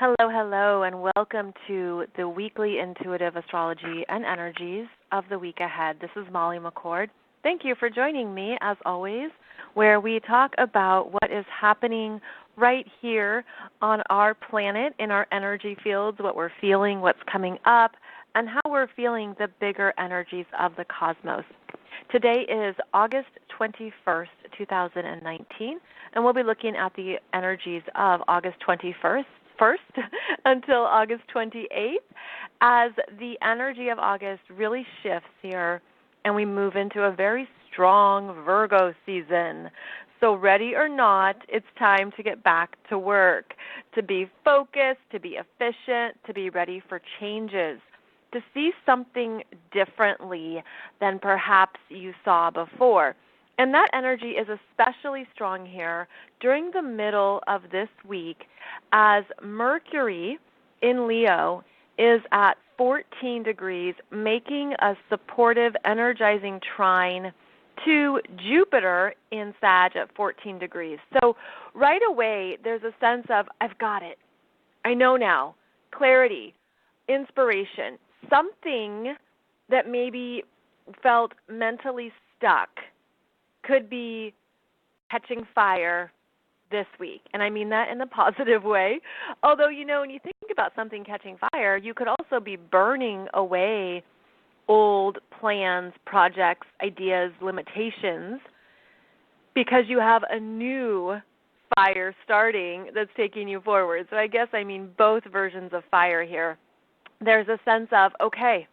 Hello, hello, and welcome to the weekly intuitive astrology and energies of the week ahead. This is Molly McCord. Thank you for joining me, as always, where we talk about what is happening right here on our planet, in our energy fields, what we're feeling, what's coming up, and how we're feeling the bigger energies of the cosmos. Today is August 21st, 2019, and we'll be looking at the energies of August 21st until August 28th as the energy of August really shifts here and we move into a very strong Virgo season. So ready or not, it's time to get back to work, to be focused, to be efficient, to be ready for changes, to see something differently than perhaps you saw before. And that energy is especially strong here during the middle of this week as Mercury in Leo is at 14 degrees, making a supportive, energizing trine to Jupiter in Sag at 14 degrees. So right away, there's a sense of, I've got it. I know now. Clarity, inspiration, something that maybe felt mentally stuck could be catching fire this week. And I mean that in a positive way. Although, when you think about something catching fire, you could also be burning away old plans, projects, ideas, limitations, because you have a new fire starting that's taking you forward. So I guess I mean both versions of fire here. There's a sense of, okay,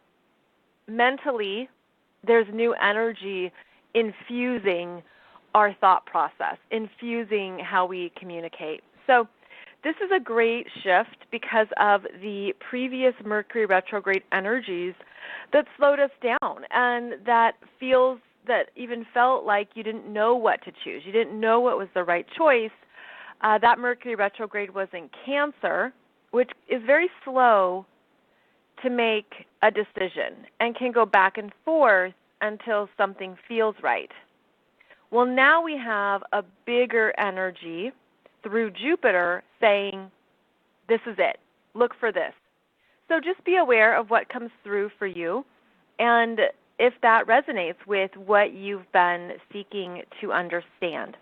mentally, there's new energy infusing our thought process, infusing how we communicate. So this is a great shift because of the previous Mercury retrograde energies that slowed us down and that even felt like you didn't know what to choose. You didn't know what was the right choice. That Mercury retrograde was in Cancer, which is very slow to make a decision and can go back and forth until something feels right. Well, now we have a bigger energy through Jupiter saying, this is it. Look for this. So just be aware of what comes through for you and if that resonates with what you've been seeking to understand.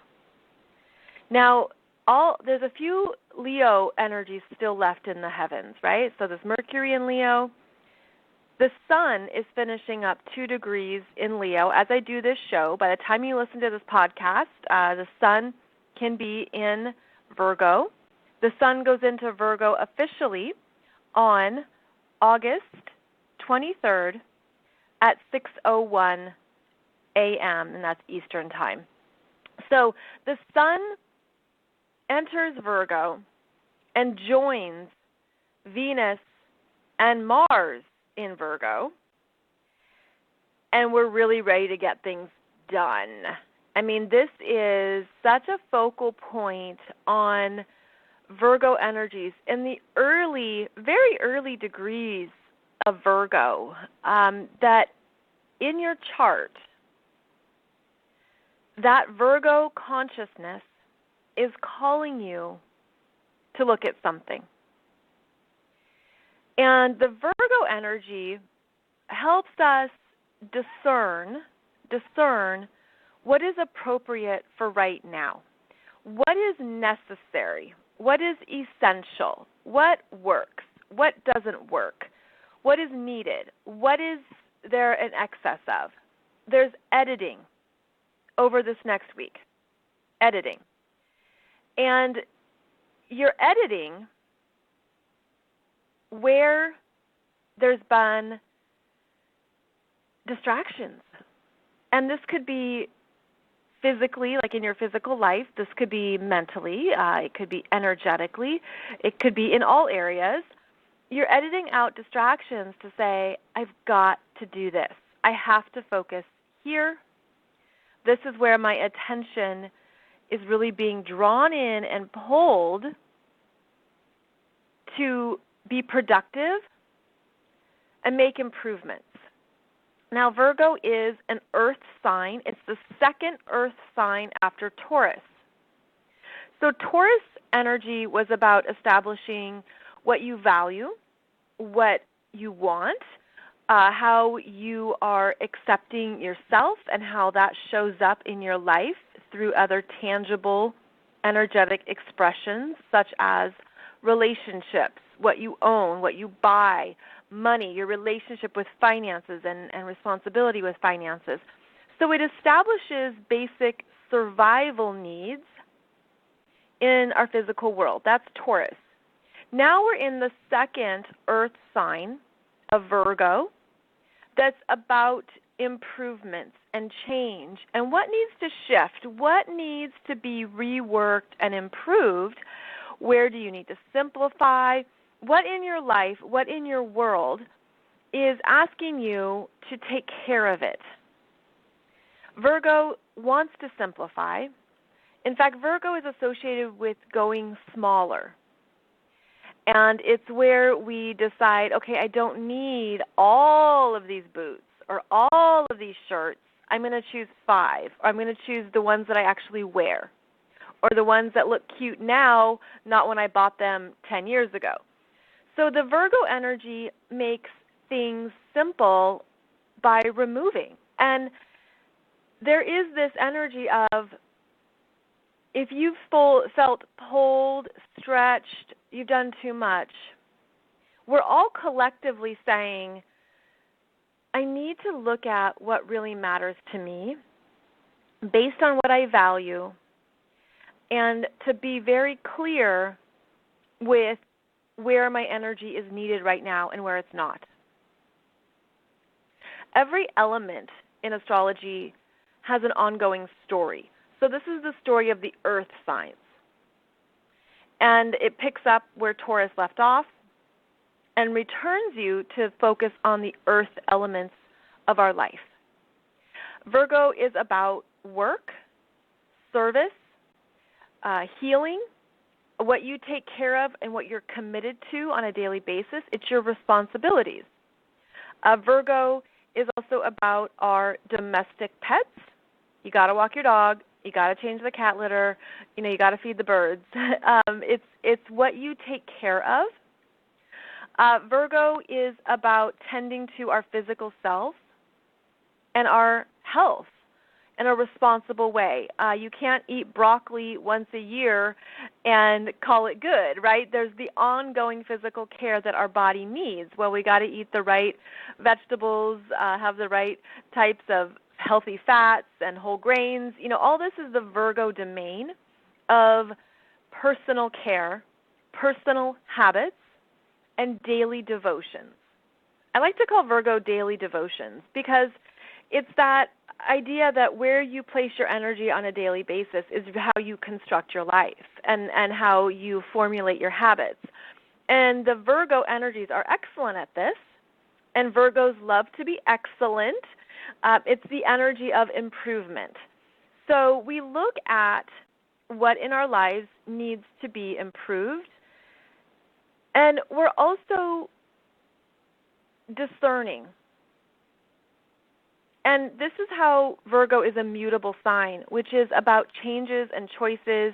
Now, there's a few Leo energies still left in the heavens, right? So there's Mercury in Leo. The sun is finishing up 2 degrees in Leo. As I do this show, by the time you listen to this podcast, the sun can be in Virgo. The sun goes into Virgo officially on August 23rd at 6:01 a.m., and that's Eastern Time. So the sun enters Virgo and joins Venus and Mars in Virgo, and we're really ready to get things done. I mean, this is such a focal point on Virgo energies in the very early degrees of Virgo, that in your chart, that Virgo consciousness is calling you to look at something. And the Virgo energy helps us discern what is appropriate for right now, what is necessary, what is essential, what works, what doesn't work, what is needed, what is there an excess of. There's editing over this next week, editing. And you're editing where there's been distractions. And this could be physically, like in your physical life. This could be mentally. It could be energetically. It could be in all areas. You're editing out distractions to say, I've got to do this. I have to focus here. This is where my attention is really being drawn in and pulled to be productive and make improvements. Now, Virgo is an earth sign. It's the second earth sign after Taurus. So Taurus energy was about establishing what you value, what you want, how you are accepting yourself, and how that shows up in your life through other tangible, energetic expressions such as relationships, what you own, what you buy, money, your relationship with finances and responsibility with finances. So it establishes basic survival needs in our physical world. That's Taurus. Now we're in the second earth sign of Virgo that's about improvements and change and what needs to shift, what needs to be reworked and improved, where do you need to simplify, what in your life, what in your world is asking you to take care of it. Virgo wants to simplify. In fact, Virgo is associated with going smaller. And it's where we decide, okay, I don't need all of these boots or all of these shirts. I'm going to choose 5, or I'm going to choose the ones that I actually wear, or the ones that look cute now, not when I bought them 10 years ago. So the Virgo energy makes things simple by removing. And there is this energy of, if you've felt pulled, stretched, you've done too much, we're all collectively saying, I need to look at what really matters to me based on what I value, and to be very clear with where my energy is needed right now and where it's not. Every element in astrology has an ongoing story. So this is the story of the earth signs. And it picks up where Taurus left off and returns you to focus on the earth elements of our life. Virgo is about work, service, healing, what you take care of and what you're committed to on a daily basis. It's your responsibilities. Virgo is also about our domestic pets. You got to walk your dog. You got to change the cat litter. You got to feed the birds. It's what you take care of. Virgo is about tending to our physical self and our health in a responsible way. You can't eat broccoli once a year and call it good, right? There's the ongoing physical care that our body needs. Well, we got to eat the right vegetables, have the right types of healthy fats and whole grains. All this is the Virgo domain of personal care, personal habits, and daily devotions. I like to call Virgo daily devotions because it's that idea that where you place your energy on a daily basis is how you construct your life and how you formulate your habits. And the Virgo energies are excellent at this, and Virgos love to be excellent. It's the energy of improvement. So we look at what in our lives needs to be improved, and we're also discerning. And this is how Virgo is a mutable sign, which is about changes and choices.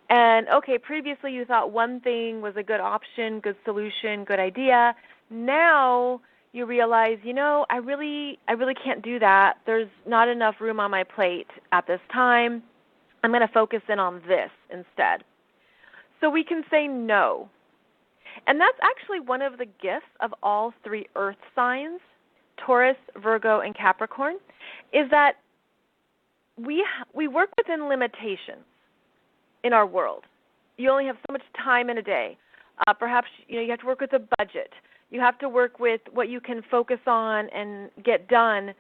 And, okay, previously you thought one thing was a good option, good solution, good idea. Now you realize, I really can't do that. There's not enough room on my plate at this time. I'm going to focus in on this instead. So we can say no. And that's actually one of the gifts of all 3 earth signs, Taurus, Virgo, and Capricorn, is that we work within limitations in our world. You only have so much time in a day. Perhaps you have to work with a budget. You have to work with what you can focus on and get done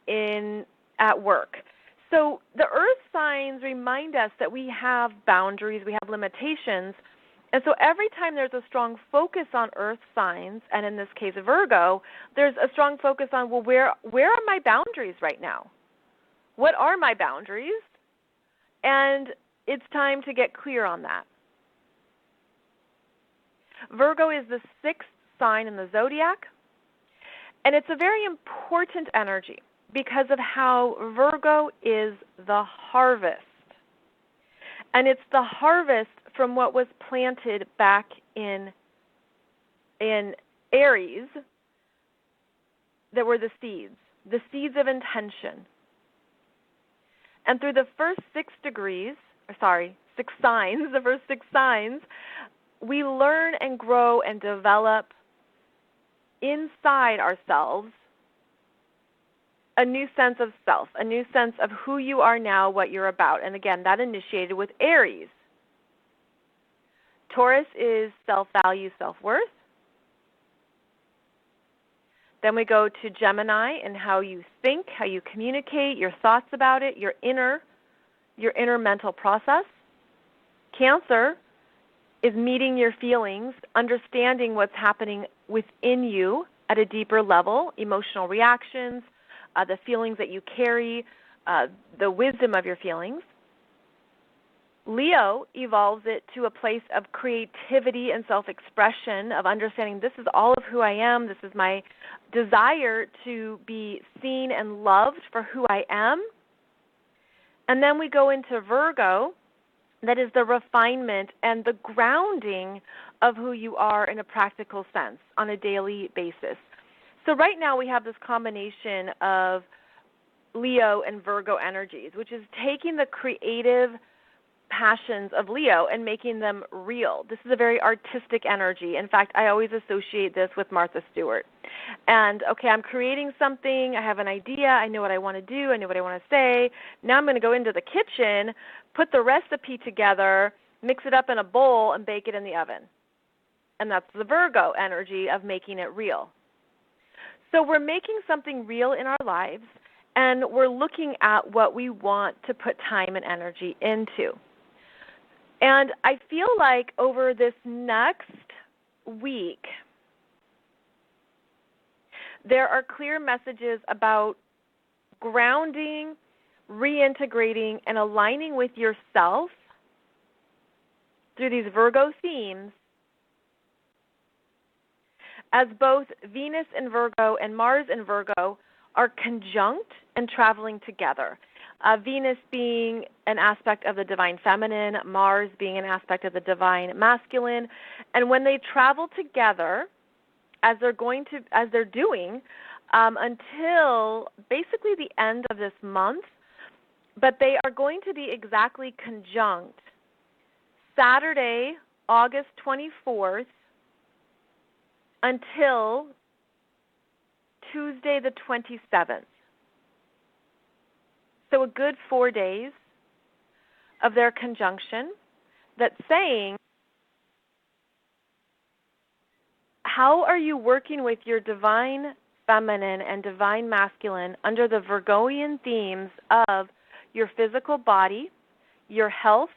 at work. So the earth signs remind us that we have boundaries, we have limitations. And so every time there's a strong focus on earth signs, and in this case Virgo, there's a strong focus on, well, where are my boundaries right now? What are my boundaries? And it's time to get clear on that. Virgo is the 6th sign in the zodiac, and it's a very important energy because of how Virgo is the harvest. And it's the harvest from what was planted back in in Aries that were the seeds of intention. And through the first 6 signs, the first 6 signs, we learn and grow and develop inside ourselves a new sense of self, a new sense of who you are now, what you're about. And again, that initiated with Aries. Taurus is self-value, self-worth. Then we go to Gemini and how you think, how you communicate, your thoughts about it, your inner mental process. Cancer is meeting your feelings, understanding what's happening within you at a deeper level, emotional reactions, the feelings that you carry, the wisdom of your feelings. Leo evolves it to a place of creativity and self-expression, of understanding this is all of who I am, this is my desire to be seen and loved for who I am. And then we go into Virgo, that is the refinement and the grounding of who you are in a practical sense on a daily basis. So right now we have this combination of Leo and Virgo energies, which is taking the creative passions of Leo and making them real. This is a very artistic energy. In fact, I always associate this with Martha Stewart. And, okay, I'm creating something. I have an idea. I know what I want to do. I know what I want to say. Now I'm going to go into the kitchen, put the recipe together, mix it up in a bowl, and bake it in the oven. And that's the Virgo energy of making it real. So we're making something real in our lives, and we're looking at what we want to put time and energy into. And I feel like over this next week, there are clear messages about grounding, reintegrating, and aligning with yourself through these Virgo themes, as both Venus in Virgo and Mars in Virgo are conjunct and traveling together. Venus being an aspect of the divine feminine, Mars being an aspect of the divine masculine. And when they travel together, as they're doing until basically the end of this month, but they are going to be exactly conjunct Saturday, August 24th, until Tuesday the 27th. So a good 4 days of their conjunction that's saying, how are you working with your divine feminine and divine masculine under the Virgoian themes of your physical body, your health,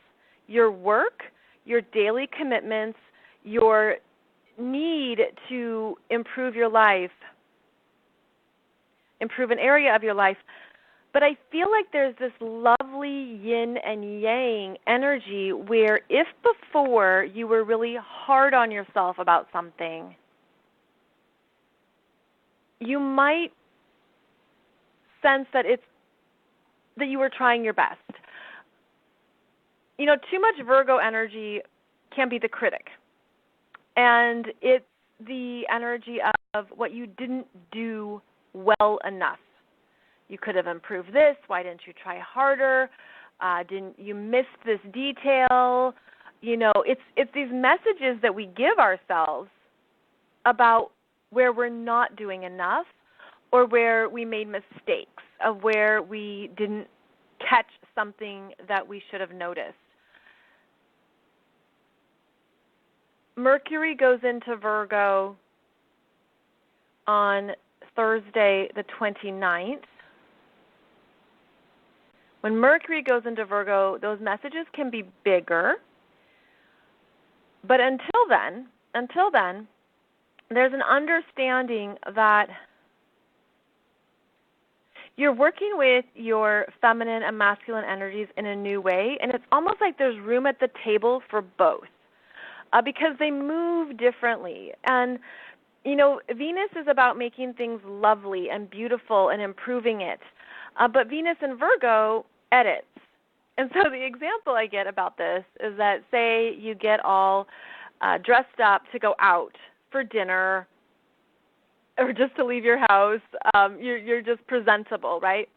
your work, your daily commitments, your need to improve your life, improve an area of your life. But I feel like there's this lovely yin and yang energy where if before you were really hard on yourself about something, you might sense that that you were trying your best. You know, too much Virgo energy can be the critic. And it's the energy of what you didn't do well enough. You could have improved this. Why didn't you try harder? Didn't you miss this detail? You know, it's these messages that we give ourselves about where we're not doing enough or where we made mistakes, of where we didn't catch something that we should have noticed. Mercury goes into Virgo on Thursday the 29th. When Mercury goes into Virgo, those messages can be bigger. But until then, there's an understanding that you're working with your feminine and masculine energies in a new way, and it's almost like there's room at the table for both because they move differently. And, you know, Venus is about making things lovely and beautiful and improving it, but Venus in Virgo edits. And so the example I get about this is that, say you get all dressed up to go out for dinner or just to leave your house. You're just presentable, right?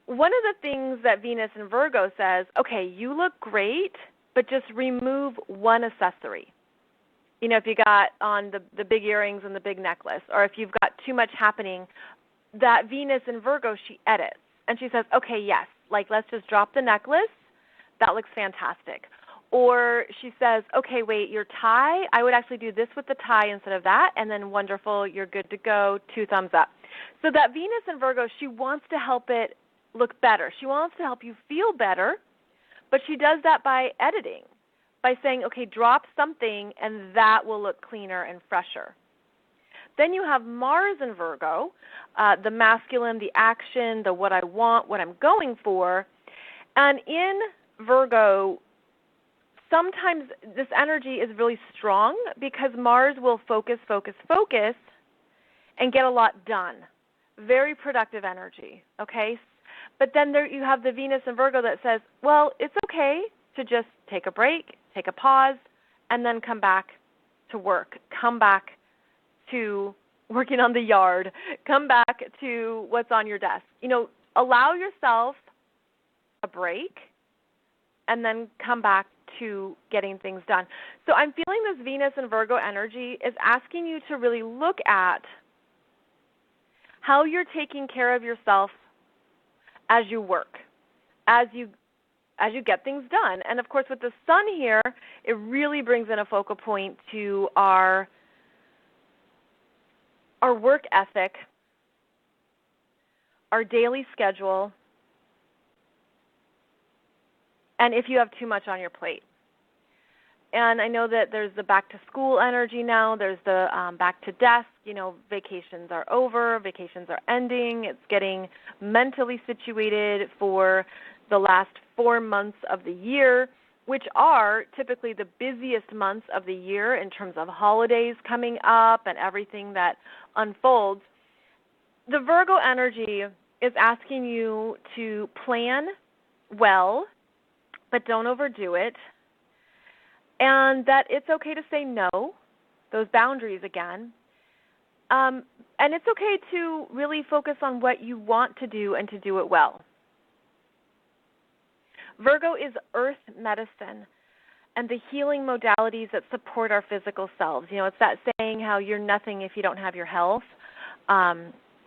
One of the things that Venus in Virgo says, okay, you look great, but just remove one accessory. You know, if you got on the big earrings and the big necklace, or if you've got too much happening, that Venus in Virgo, she edits. And she says, okay, yes, like let's just drop the necklace. That looks fantastic. Or she says, okay, wait, your tie, I would actually do this with the tie instead of that, and then wonderful, you're good to go, 2 thumbs up. So that Venus in Virgo, she wants to help it look better. She wants to help you feel better, but she does that by editing, by saying, okay, drop something, and that will look cleaner and fresher. Then you have Mars in Virgo, the masculine, the action, the what I want, what I'm going for. And in Virgo, sometimes this energy is really strong because Mars will focus, focus, focus, and get a lot done. Very productive energy, okay? But then there you have the Venus in Virgo that says, well, it's okay to just take a break, take a pause, and then come back to work. Come back to working on the yard. Come back to what's on your desk. You know, allow yourself a break and then come back to getting things done. So I'm feeling this Venus and Virgo energy is asking you to really look at how you're taking care of yourself as you work, as you get things done. And of course with the sun here, it really brings in a focal point to our work ethic, our daily schedule, and if you have too much on your plate. And I know that there's the back to school energy now. There's the back to desk. You know, vacations are over. Vacations are ending. It's getting mentally situated for the last 4 months of the year, which are typically the busiest months of the year in terms of holidays coming up and everything that unfolds. The Virgo energy is asking you to plan well, but don't overdo it. And that it's okay to say no, those boundaries again. And it's okay to really focus on what you want to do and to do it well. Virgo is earth medicine and the healing modalities that support our physical selves. You know, it's that saying how you're nothing if you don't have your health,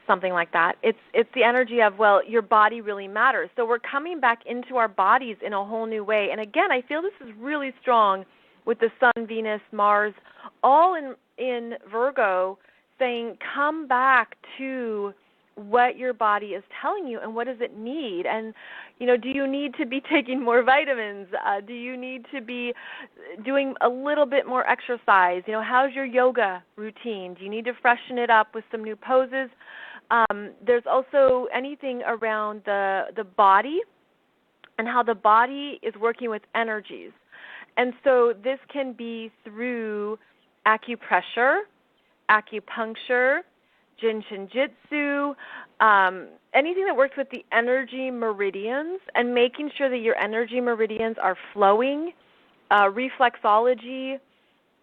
something like that. It's the energy of, well, your body really matters. So we're coming back into our bodies in a whole new way. And again, I feel this is really strong with the Sun, Venus, Mars, all in Virgo, saying come back to what your body is telling you and what does it need. And, you know, do you need to be taking more vitamins? Do you need to be doing a little bit more exercise? You know, how's your yoga routine? Do you need to freshen it up with some new poses? There's also anything around the body and how the body is working with energies. And so this can be through acupressure, acupuncture, Jin Shin Jitsu, anything that works with the energy meridians and making sure that your energy meridians are flowing, reflexology.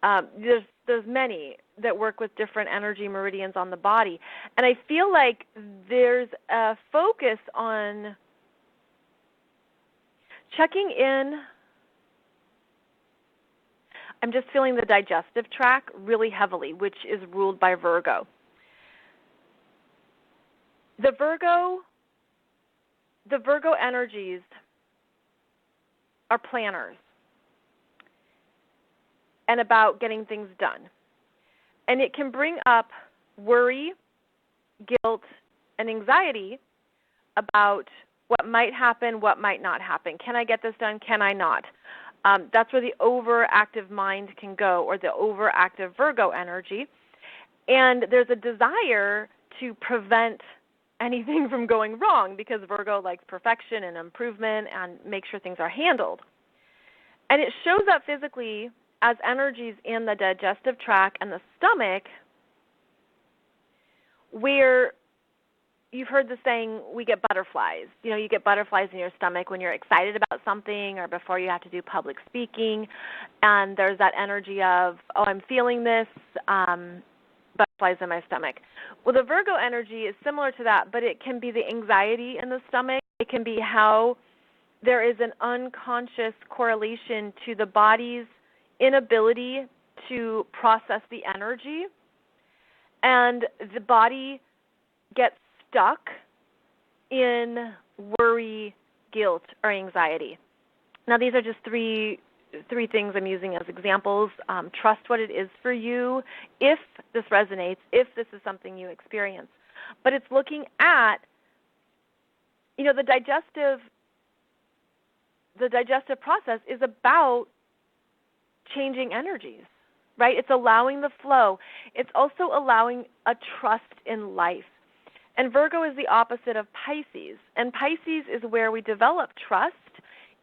There's many that work with different energy meridians on the body. And I feel like there's a focus on checking in. I'm just feeling the digestive tract really heavily, which is ruled by Virgo. The Virgo energies are planners and about getting things done. And it can bring up worry, guilt, and anxiety about what might happen, what might not happen. Can I get this done? Can I not? That's where the overactive mind can go, or the overactive Virgo energy. And there's a desire to prevent anything from going wrong because Virgo likes perfection and improvement and make sure things are handled. And it shows up physically as energies in the digestive tract and the stomach, where you've heard the saying, we get butterflies. You know, you get butterflies in your stomach when you're excited about something or before you have to do public speaking. And there's that energy of, oh, I'm feeling this, butterflies in my stomach. Well, the Virgo energy is similar to that, but it can be the anxiety in the stomach. It can be how there is an unconscious correlation to the body's inability to process the energy, and the body gets stuck in worry, guilt, or anxiety. Now, these are just three things I'm using as examples. Trust what it is for you if this resonates, if this is something you experience. But it's looking at, you know, the digestive process is about changing energies, right? It's allowing the flow. It's also allowing a trust in life. And Virgo is the opposite of Pisces. And Pisces is where we develop trust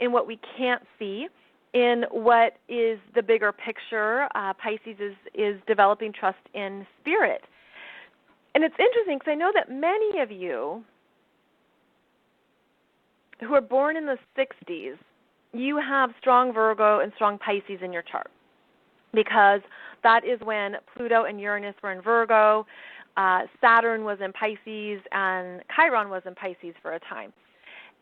in what we can't see, in what is the bigger picture. Pisces is developing trust in spirit. And it's interesting because I know that many of you who are born in the 60s, you have strong Virgo and strong Pisces in your chart, because that is when Pluto and Uranus were in Virgo, Saturn was in Pisces, and Chiron was in Pisces for a time.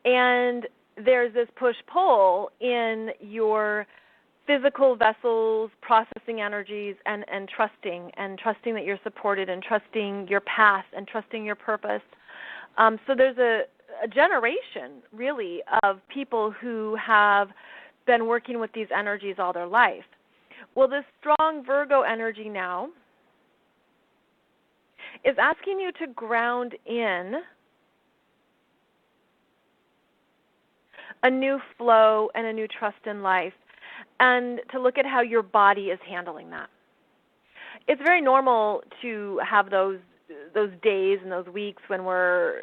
And there's this push-pull in your physical vessels, processing energies, and trusting that you're supported, and trusting your path, and trusting your purpose. So there's a generation, really, of people who have been working with these energies all their life. Well, this strong Virgo energy now is asking you to ground in a new flow and a new trust in life, and to look at how your body is handling that. It's very normal to have those days and those weeks when we're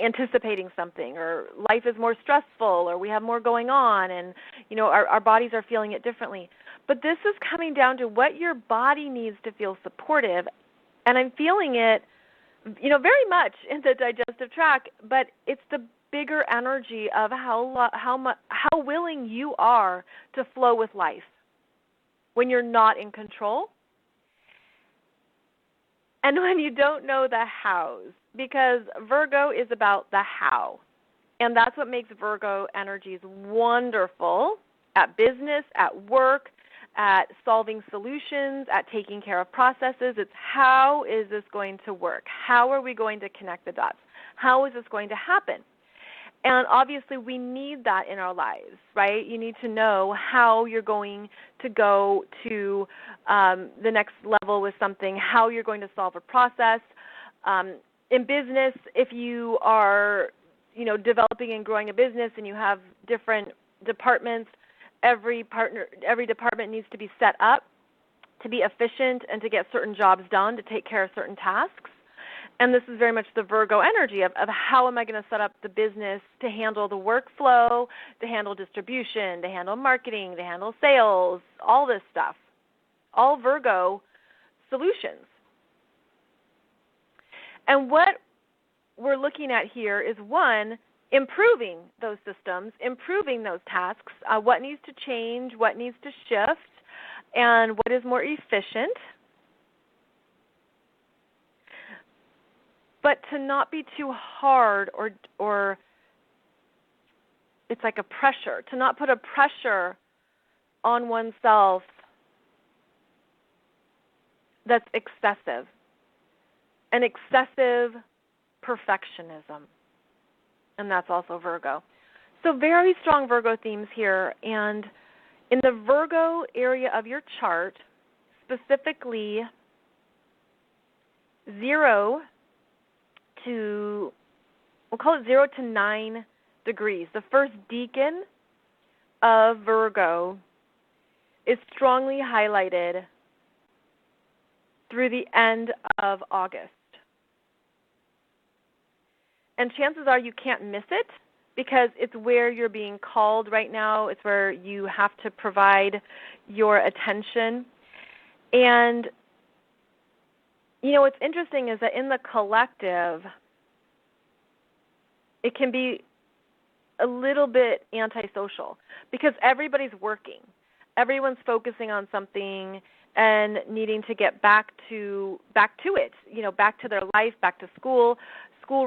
anticipating something, or life is more stressful, or we have more going on, and our bodies are feeling it differently. But this is coming down to what your body needs to feel supportive, and I'm feeling it very much in the digestive tract, but it's the bigger energy of how willing you are to flow with life when you're not in control. And when you don't know the hows, because Virgo is about the how. And that's what makes Virgo energies wonderful at business, at work, at solving solutions, at taking care of processes. It's how is this going to work? How are we going to connect the dots? How is this going to happen? And obviously we need that in our lives, right? You need to know how you're going to go to the next level with something, how you're going to solve a process. In business, if you are, developing and growing a business and you have different departments, every department needs to be set up to be efficient and to get certain jobs done, to take care of certain tasks. And this is very much the Virgo energy of how am I going to set up the business to handle the workflow, to handle distribution, to handle marketing, to handle sales, all this stuff. All Virgo solutions. And what we're looking at here is, one, improving those systems, improving those tasks, what needs to change, what needs to shift, and what is more efficient. But to not be too hard or it's like a pressure, to not put a pressure on oneself that's excessive, an excessive perfectionism, and that's also Virgo. So very strong Virgo themes here, and in the Virgo area of your chart, specifically 0 to, we'll call it 0 to 9 degrees. The first decan of Virgo is strongly highlighted through the end of August. And chances are you can't miss it because it's where you're being called right now. It's where you have to provide your attention. And what's interesting is that in the collective, it can be a little bit antisocial because everybody's working. Everyone's focusing on something and needing to get back to it, back to their life, back to school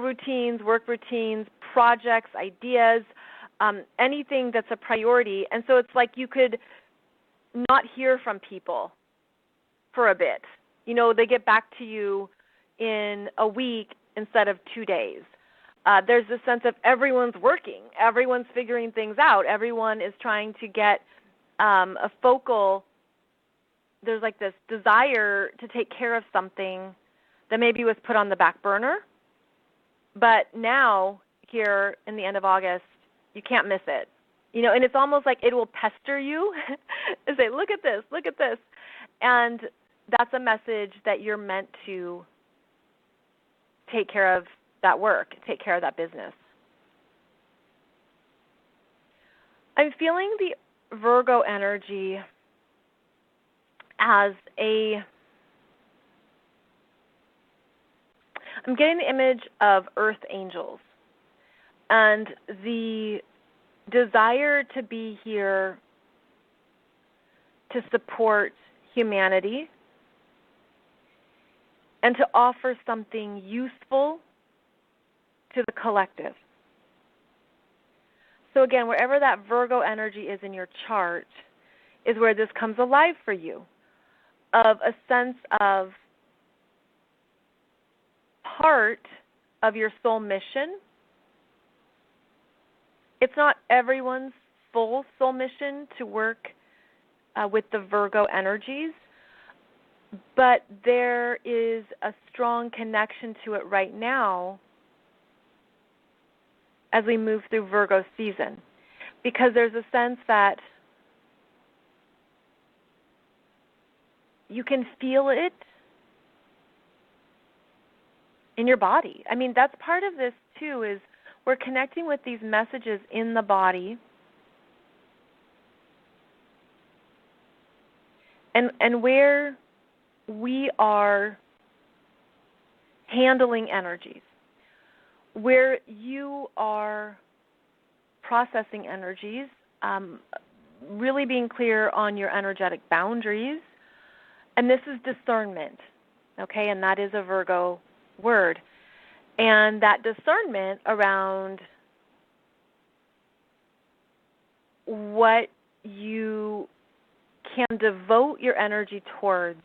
routines, work routines, projects, ideas, anything that's a priority. And so it's like you could not hear from people for a bit. They get back to you in a week instead of 2 days. There's this sense of everyone's working. Everyone's figuring things out. Everyone is trying to get a focal. There's like this desire to take care of something that maybe was put on the back burner. But now, here in the end of August, you can't miss it. And it's almost like it will pester you and say, look at this, look at this. And that's a message that you're meant to take care of that work, take care of that business. I'm feeling the Virgo energy as I'm getting the image of earth angels and the desire to be here to support humanity and to offer something useful to the collective. So again, wherever that Virgo energy is in your chart is where this comes alive for you, of a sense of part of your soul mission. It's not everyone's full soul mission to work with the Virgo energies, but there is a strong connection to it right now as we move through Virgo season, because there's a sense that you can feel it in your body. I mean, that's part of this too, is we're connecting with these messages in the body. And where we are handling energies, where you are processing energies, really being clear on your energetic boundaries. And this is discernment, okay? And that is a Virgo word. And that discernment around what you can devote your energy towards,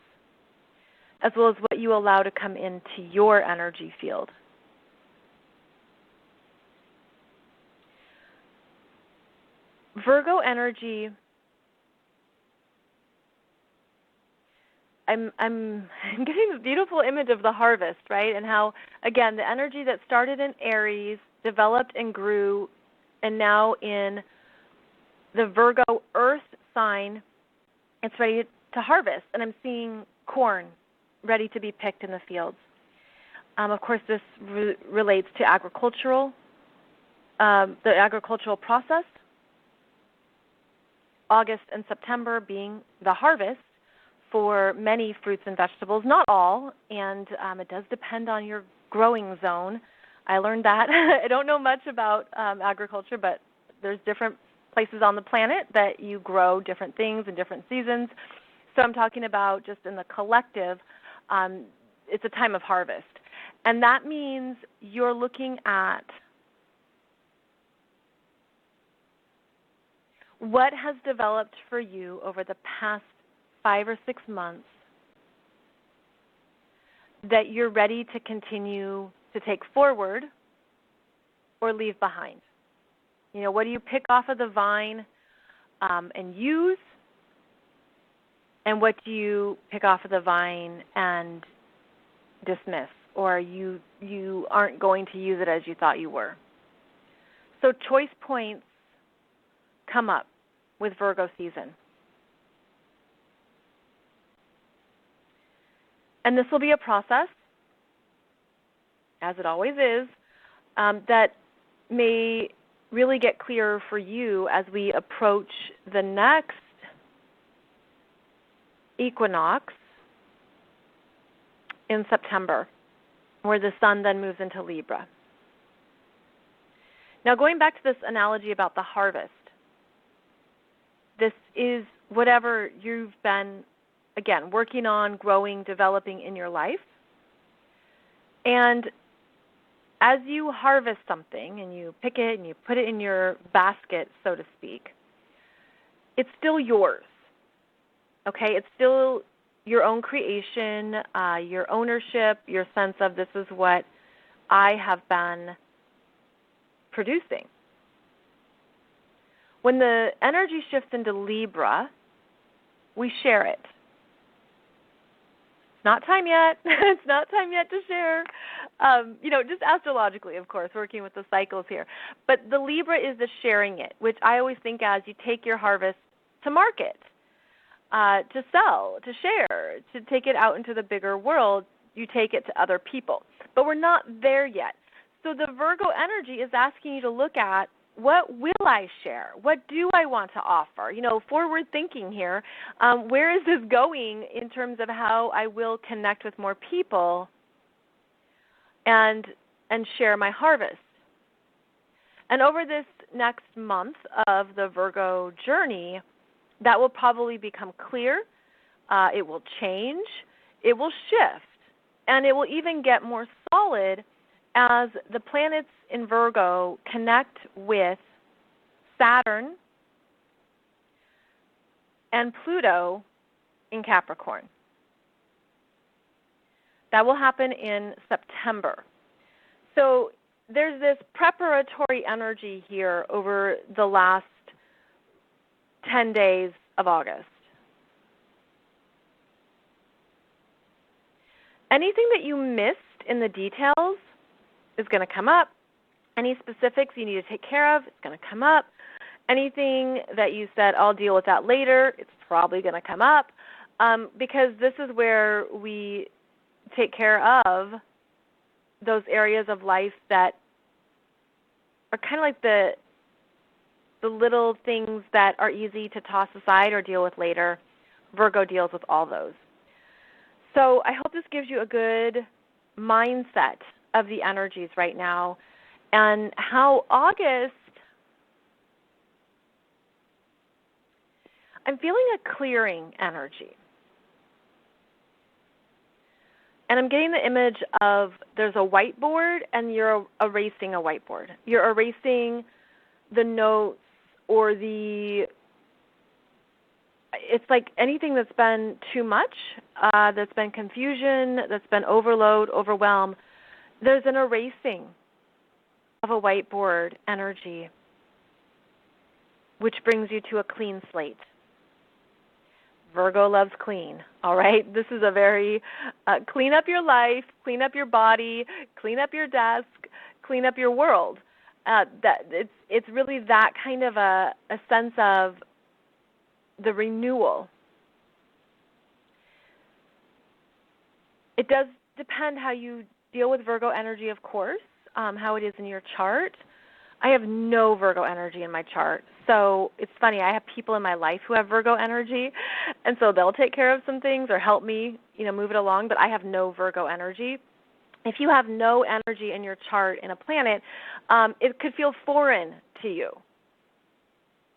as well as what you allow to come into your energy field. Virgo energy, I'm getting this beautiful image of the harvest, right? And how, again, the energy that started in Aries, developed and grew, and now in the Virgo earth sign, it's ready to harvest. And I'm seeing corn ready to be picked in the fields. Of course, this relates to the agricultural process. August and September being the harvest for many fruits and vegetables, not all, and it does depend on your growing zone. I learned that. I don't know much about agriculture, but there's different places on the planet that you grow different things in different seasons. So I'm talking about just in the collective, it's a time of harvest. And that means you're looking at what has developed for you over the past 5 or 6 months that you're ready to continue to take forward or leave behind. You know, what do you pick off of the vine and use, and what do you pick off of the vine and dismiss, or you aren't going to use it as you thought you were. So choice points come up with Virgo season. And this will be a process, as it always is, that may really get clearer for you as we approach the next equinox in September, where the sun then moves into Libra. Now, going back to this analogy about the harvest, this is whatever you've been, again, working on, growing, developing in your life. And as you harvest something and you pick it and you put it in your basket, so to speak, it's still yours, okay? It's still your own creation, your ownership, your sense of this is what I have been producing. When the energy shifts into Libra, we share it. It's not time yet. It's not time yet to share. Just astrologically, of course, working with the cycles here. But the Libra is the sharing it, which I always think as you take your harvest to market, to sell, to share, to take it out into the bigger world, you take it to other people. But we're not there yet. So the Virgo energy is asking you to look at, what will I share? What do I want to offer? Forward thinking here. Where is this going in terms of how I will connect with more people and share my harvest? And over this next month of the Virgo journey, that will probably become clear. It will change. It will shift. And it will even get more solid as the planets in Virgo connect with Saturn and Pluto in Capricorn. That will happen in September. So there's this preparatory energy here over the last 10 days of August. Anything that you missed in the details is going to come up. Any specifics you need to take care of, it's going to come up. Anything that you said, I'll deal with that later, it's probably going to come up because this is where we take care of those areas of life that are kind of like the little things that are easy to toss aside or deal with later. Virgo deals with all those. So I hope this gives you a good mindset of the energies right now and how August, I'm feeling a clearing energy. And I'm getting the image of there's a whiteboard and you're erasing a whiteboard. You're erasing the notes or it's like anything that's been too much, that's been confusion, that's been overload, overwhelm. There's an erasing of a whiteboard energy, which brings you to a clean slate. Virgo loves clean, all right? This is a very clean up your life, clean up your body, clean up your desk, clean up your world. It's really that kind of a sense of the renewal. It does depend how you deal with Virgo energy, of course, how it is in your chart. I have no Virgo energy in my chart. So it's funny, I have people in my life who have Virgo energy, and so they'll take care of some things or help me, move it along, but I have no Virgo energy. If you have no energy in your chart in a planet, it could feel foreign to you.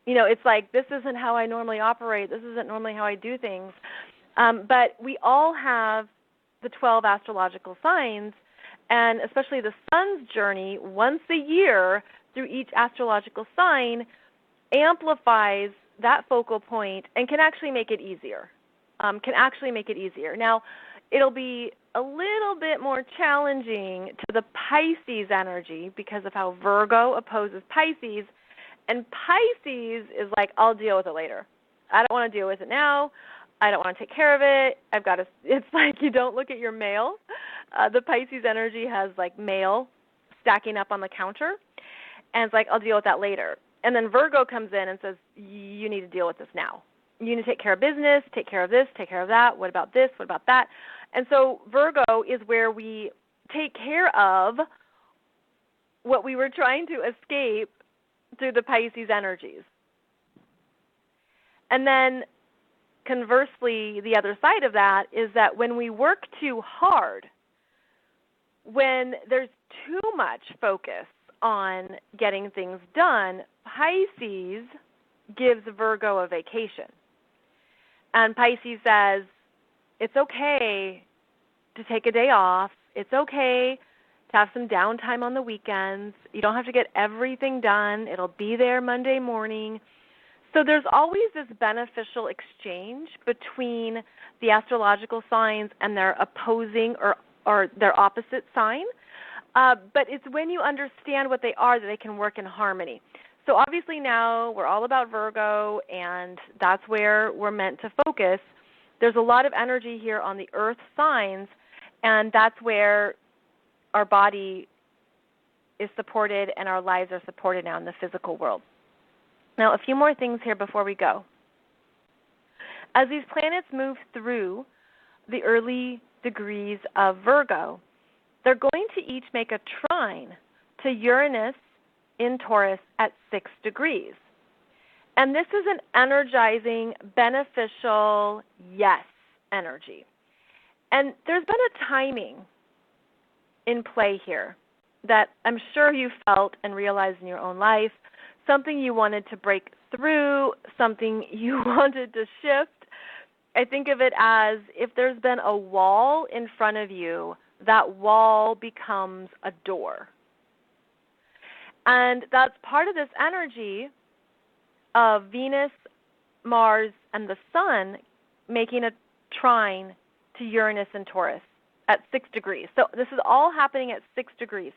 It's like, this isn't how I normally operate. This isn't normally how I do things. But we all have the 12 astrological signs, and especially the sun's journey once a year through each astrological sign amplifies that focal point and can actually make it easier. Now, it'll be a little bit more challenging to the Pisces energy because of how Virgo opposes Pisces. And Pisces is like, I'll deal with it later. I don't want to deal with it now. I don't want to take care of it. It's like you don't look at your mail. The Pisces energy has like mail stacking up on the counter. And it's like, I'll deal with that later. And then Virgo comes in and says, you need to deal with this now. You need to take care of business, take care of this, take care of that. What about this? What about that? And so Virgo is where we take care of what we were trying to escape through the Pisces energies. And then conversely, the other side of that is that when we work too hard, when there's too much focus on getting things done, Pisces gives Virgo a vacation. And Pisces says, it's okay to take a day off. It's okay to have some downtime on the weekends. You don't have to get everything done. It'll be there Monday morning. So there's always this beneficial exchange between the astrological signs and their opposing or their opposite sign. But it's when you understand what they are that they can work in harmony. So obviously now we're all about Virgo, and that's where we're meant to focus. There's a lot of energy here on the earth signs, and that's where our body is supported and our lives are supported now in the physical world. Now, a few more things here before we go. As these planets move through the early degrees of Virgo, they're going to each make a trine to Uranus in Taurus at 6 degrees. And this is an energizing, beneficial yes energy. And there's been a timing in play here that I'm sure you felt and realized in your own life, something you wanted to break through, something you wanted to shift. I think of it as if there's been a wall in front of you, that wall becomes a door. And that's part of this energy of Venus, Mars, and the Sun making a trine to Uranus and Taurus at 6 degrees. So this is all happening at 6 degrees.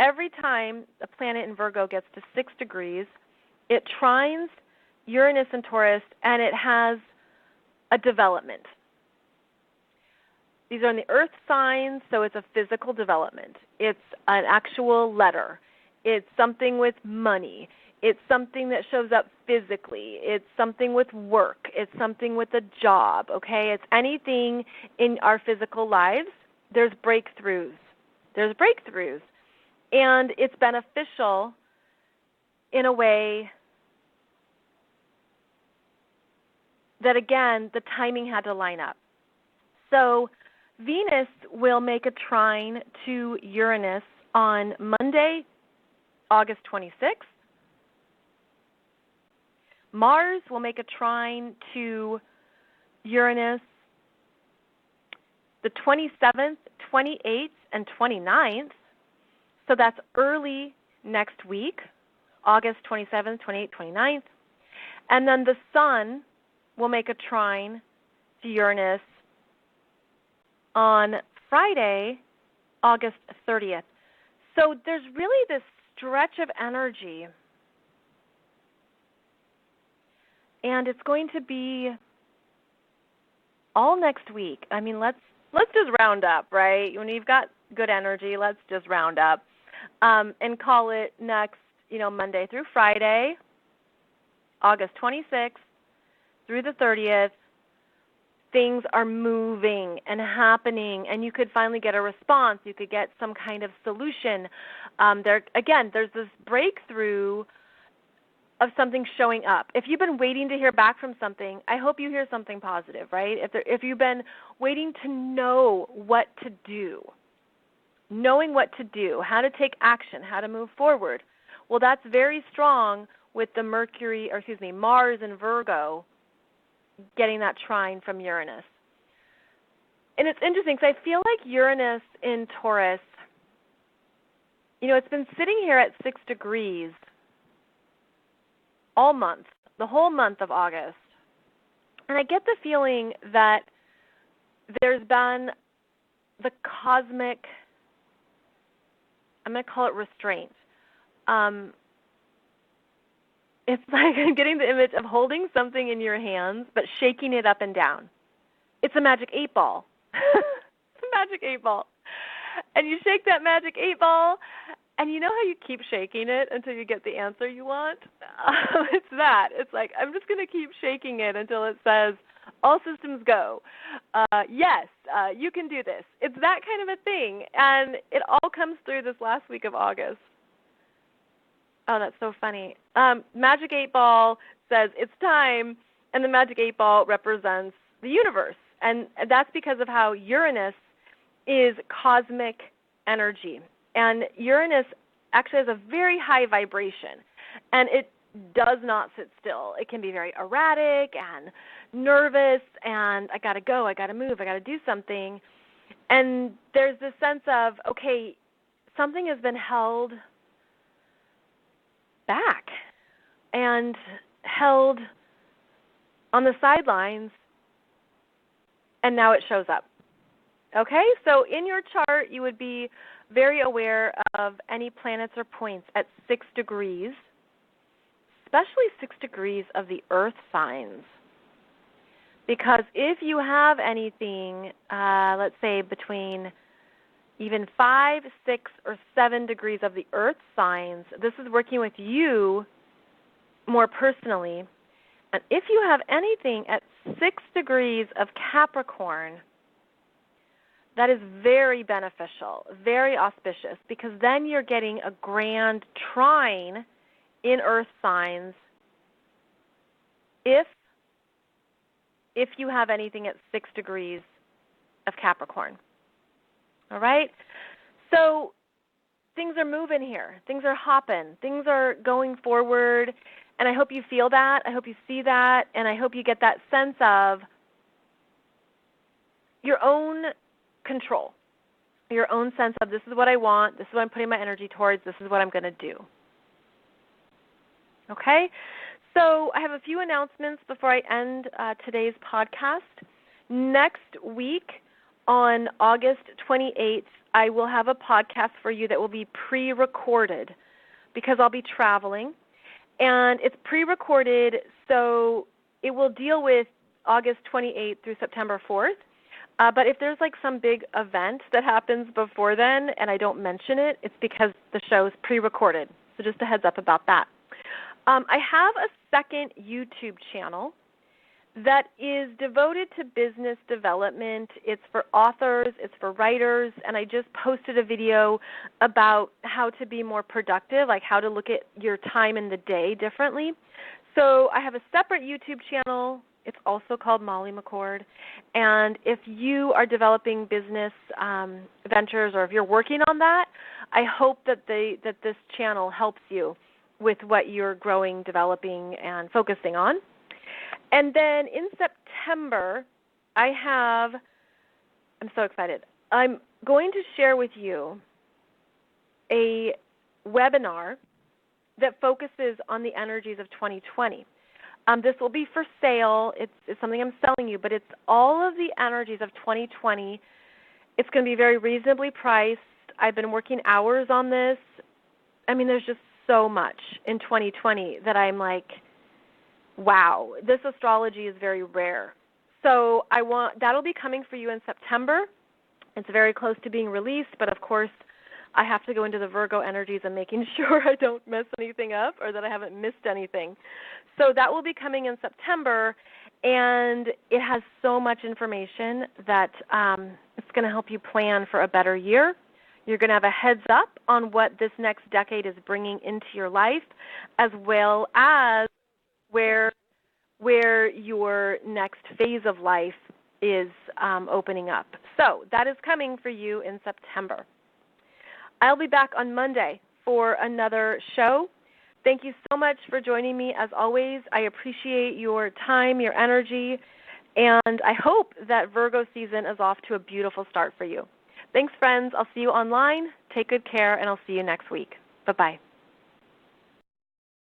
Every time a planet in Virgo gets to 6 degrees, it trines Uranus and Taurus, and it has a development. These are in the earth signs, so it's a physical development. It's an actual letter. It's something with money. It's something that shows up physically. It's something with work. It's something with a job, okay? It's anything in our physical lives. There's breakthroughs. There's breakthroughs. And it's beneficial in a way that, again, the timing had to line up. So Venus will make a trine to Uranus on Monday, August 26th. Mars will make a trine to Uranus the 27th, 28th, and 29th. So that's early next week, August 27th, 28th, 29th. And then the Sun will make a trine to Uranus on Friday, August 30th. So there's really this stretch of energy, and it's going to be all next week. I mean, let's just round up, right? When you've got good energy, let's just round up and call it next, Monday through Friday, August 26th through the 30th. Things are moving and happening, and you could finally get a response. You could get some kind of solution. There's this breakthrough of something showing up. If you've been waiting to hear back from something, I hope you hear something positive, right? If you've been waiting to know what to do, knowing what to do, how to take action, how to move forward, well, that's very strong with the Mars and Virgo getting that trine from Uranus. And it's interesting because I feel like Uranus in Taurus, it's been sitting here at 6 degrees all month, the whole month of August. And I get the feeling that there's been the cosmic, I'm going to call it restraint. It's like I'm getting the image of holding something in your hands but shaking it up and down. It's a magic 8 ball. It's a magic 8 ball. And you shake that magic 8 ball, and you know how you keep shaking it until you get the answer you want? It's that. It's like, I'm just going to keep shaking it until it says, all systems go. Yes, you can do this. It's that kind of a thing. And it all comes through this last week of August. Oh, that's so funny. Magic 8 ball says it's time, and the magic 8 ball represents the universe. And that's because of how Uranus is cosmic energy. And Uranus actually has a very high vibration, and it does not sit still. It can be very erratic and nervous, and I got to go, I got to move, I got to do something. And there's this sense of, okay, something has been held back and held on the sidelines, and now it shows up. Okay, so in your chart, you would be very aware of any planets or points at 6 degrees, especially 6 degrees of the earth signs. Because if you have anything, let's say between even 5, 6, or 7 degrees of the earth signs, this is working with you more personally. And if you have anything at 6 degrees of Capricorn, that is very beneficial, very auspicious, because then you're getting a grand trine in earth signs if you have anything at 6 degrees of Capricorn. All right? So things are moving here. Things are hopping. Things are going forward. And I hope you feel that. I hope you see that. And I hope you get that sense of your own control, your own sense of this is what I want, this is what I'm putting my energy towards, this is what I'm going to do. Okay? So I have a few announcements before I end today's podcast. Next week on August 28th, I will have a podcast for you that will be pre-recorded because I'll be traveling. And it's pre-recorded, so it will deal with August 28th through September 4th. But if there's like some big event that happens before then and I don't mention it, it's because the show is pre-recorded. So just a heads up about that. I have a second YouTube channel that is devoted to business development. It's for authors, it's for writers, and I just posted a video about how to be more productive, like how to look at your time in the day differently. So I have a separate YouTube channel. It's also called Molly McCord. And if you are developing business ventures or if you're working on that, I hope that this channel helps you with what you're growing, developing, and focusing on. And then in September, I'm so excited. I'm going to share with you a webinar that focuses on the energies of 2020. This will be for sale. It's something I'm selling you, but it's all of the energies of 2020. It's going to be very reasonably priced. I've been working hours on this. I mean, there's just so much in 2020 that I'm like, wow, this astrology is very rare. So that'll be coming for you in September. It's very close to being released, but of course I have to go into the Virgo energies and making sure I don't mess anything up or that I haven't missed anything. So that will be coming in September, and it has so much information that it's going to help you plan for a better year. You're going to have a heads up on what this next decade is bringing into your life, as well as where your next phase of life is opening up. So that is coming for you in September. I'll be back on Monday for another show. Thank you so much for joining me. As always, I appreciate your time, your energy, and I hope that Virgo season is off to a beautiful start for you. Thanks, friends. I'll see you online. Take good care, and I'll see you next week. Bye-bye.